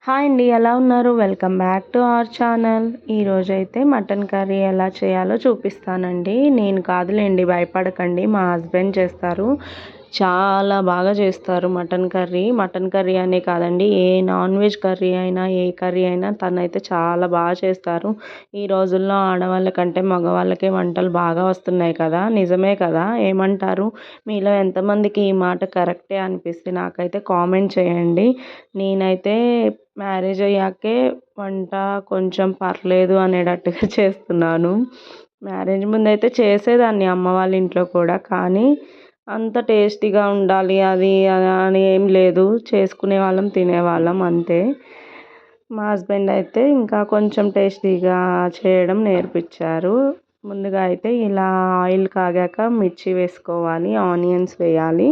Hi అండి, ఎలా ఉన్నారు? Welcome back to our channel. ఈరోజైతే మటన్ కర్రీ ఎలా చేయాలో చూపిస్తానండి. నేను కాదులేండి, భయపడకండి, మా హస్బెండ్ చేస్తారు. చాలా బాగా చేస్తారు మటన్ కర్రీ. మటన్ కర్రీ అనే కాదండి, ఏ నాన్ వెజ్ కర్రీ అయినా, ఏ కర్రీ అయినా తనైతే చాలా బాగా చేస్తారు. ఈ రోజుల్లో ఆడవాళ్ళ కంటే మగవాళ్ళకే వంటలు బాగా వస్తున్నాయి కదా, నిజమే కదా? ఏమంటారు? మీలో ఎంతమందికి ఈ మాట కరెక్టే అనిపిస్తే నాకైతే కామెంట్ చేయండి. నేనైతే మ్యారేజ్ అయ్యాకే వంట కొంచెం పర్లేదు అనేటట్టుగా చేస్తున్నాను. మ్యారేజ్ ముందైతే చేసేదాన్ని అమ్మ వాళ్ళ ఇంట్లో కూడా, కానీ అంత టేస్టీగా ఉండాలి అది అని ఏం లేదు. చేసుకునే వాళ్ళం, తినేవాళ్ళం అంతే. మా హస్బెండ్ అయితే ఇంకా కొంచెం టేస్టీగా చేయడం నేర్పించారు. ముందుగా అయితే ఇలా ఆయిల్ కాగాక మిర్చి వేసుకోవాలి, ఆనియన్స్ వేయాలి.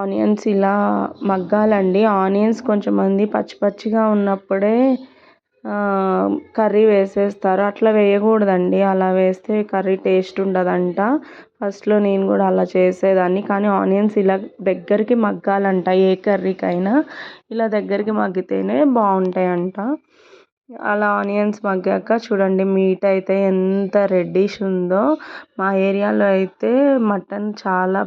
ఆనియన్స్ ఇలా మగ్గాలండి. ఆనియన్స్ కొంచెం మంది పచ్చి పచ్చిగా ఉన్నప్పుడే కర్రీ వేసేస్తారు. అట్లా వేయకూడదండి, అలా వేస్తే కర్రీ టేస్ట్ ఉండదంట. ఫస్ట్లో నేను కూడా అలా చేసేదాన్ని, కానీ ఆనియన్స్ ఇలా దగ్గరికి మగ్గాలంట. ఏ కర్రీకైనా ఇలా దగ్గరికి మగ్గితేనే బాగుంటాయంట. అలా ఆనియన్స్ మగ్గాక చూడండి, మీట్ అయితే ఎంత రెడ్డిష్ ఉందో. మా ఏరియాలో అయితే మటన్ చాలా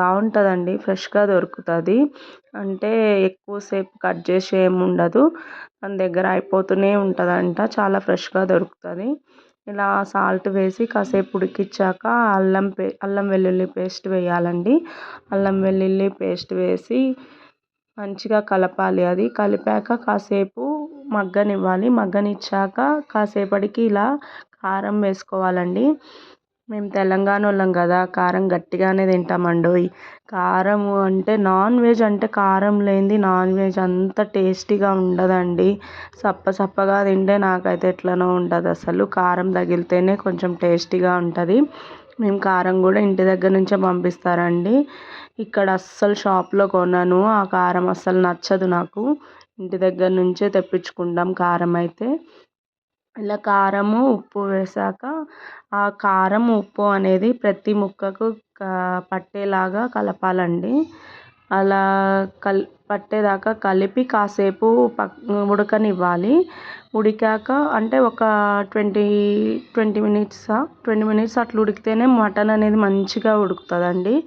బాగుంటుందండి, ఫ్రెష్గా దొరుకుతుంది. అంటే ఎక్కువసేపు కట్ చేసి ఏమి ఉండదు, మన దగ్గర అయిపోతూనే ఉంటుందంట. చాలా ఫ్రెష్గా దొరుకుతుంది. ఇలా సాల్ట్ వేసి కాసేపు ఉడికించాక అల్లం వెల్లుల్లి పేస్ట్ వేయాలండి. అల్లం వెల్లుల్లి పేస్ట్ వేసి మంచిగా కలపాలి. అది కలిపాక కాసేపు మగ్గనివ్వాలి. మగ్గనిచ్చాక కాసేపటికి ఇలా కారం వేసుకోవాలండి. మేము తెలంగాణ వాళ్ళం కదా, కారం గట్టిగానే తింటామండోయ్. కారం అంటే నాన్ వెజ్ అంటే కారం లేనిది నాన్ వెజ్ అంత టేస్టీగా ఉండదండి. సప్పగా తింటే నాకైతే ఎట్లనో ఉంటుంది. అసలు కారం తగిలితేనే కొంచెం టేస్టీగా ఉంటుంది. మేము కారం కూడా ఇంటి దగ్గర నుంచే పంపిస్తారండి. ఇక్కడ అస్సలు షాప్లో కొనను, ఆ కారం అస్సలు నచ్చదు నాకు. ఇంటి దగ్గర నుంచే తెప్పించుకుంటాం కారం అయితే. ఇలా కారము ఉప్పు వేసాక ఆ కారం ఉప్పు అనేది ప్రతి ముక్కకు పట్టేలాగా కలపాలండి. అలా పట్టేదాకా కలిపి కాసేపు ఉడకనివ్వాలి. ఉడికాక అంటే ఒక 20 మినిట్స్ అట్లా ఉడికితేనే మటన్ అనేది మంచిగా ఉడుకుతుందండి.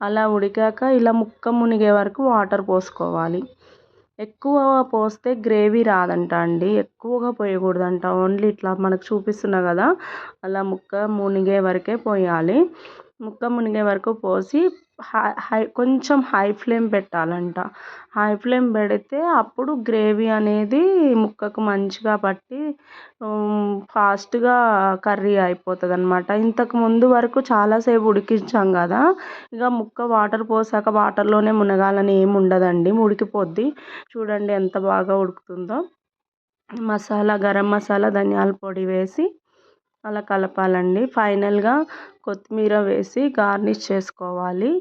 అలా ఉడికాక ఇలా ముక్క మునిగే వరకు వాటర్ పోసుకోవాలి. ఎక్కువ పోస్తే గ్రేవీ రాదంట అండి, ఎక్కువగా పోయకూడదంట. ఓన్లీ ఇట్లా మనకు చూపిస్తున్నా కదా, అలా ముక్క మునిగే వరకే పోయాలి. ముక్క మునిగే వరకు పోసి కొంచెం హై ఫ్లేమ్ పెట్టాలంట. హై ఫ్లేమ్ పెడితే అప్పుడు గ్రేవీ అనేది ముక్కకు మంచిగా పట్టి ఫాస్ట్గా కర్రీ అయిపోతుంది అనమాట. ఇంతకు ముందు వరకు చాలాసేపు ఉడికించాం కదా, ఇక ముక్క వాటర్ పోసాక వాటర్లోనే మునగాలని ఏమి ఉండదండి, ఉడికిపోద్ది. చూడండి ఎంత బాగా ఉడుకుతుందో. గరం మసాలా, ధనియాల పొడి వేసి అలా కలపాలండి. ఫైనల్గా కొత్తిమీర వేసి గార్నిష్ చేసుకోవాలి.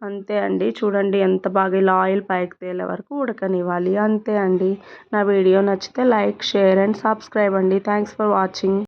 అంతే అండి. చూడండి ఎంత బాగా ఇలా ఆయిల్ పైకి తేలే వరకు ఉడకనివ్వాలి. అంతే అండి. నా వీడియో నచ్చితే లైక్, షేర్ అండ్ సబ్స్క్రైబ్ అండి. Thanks for watching.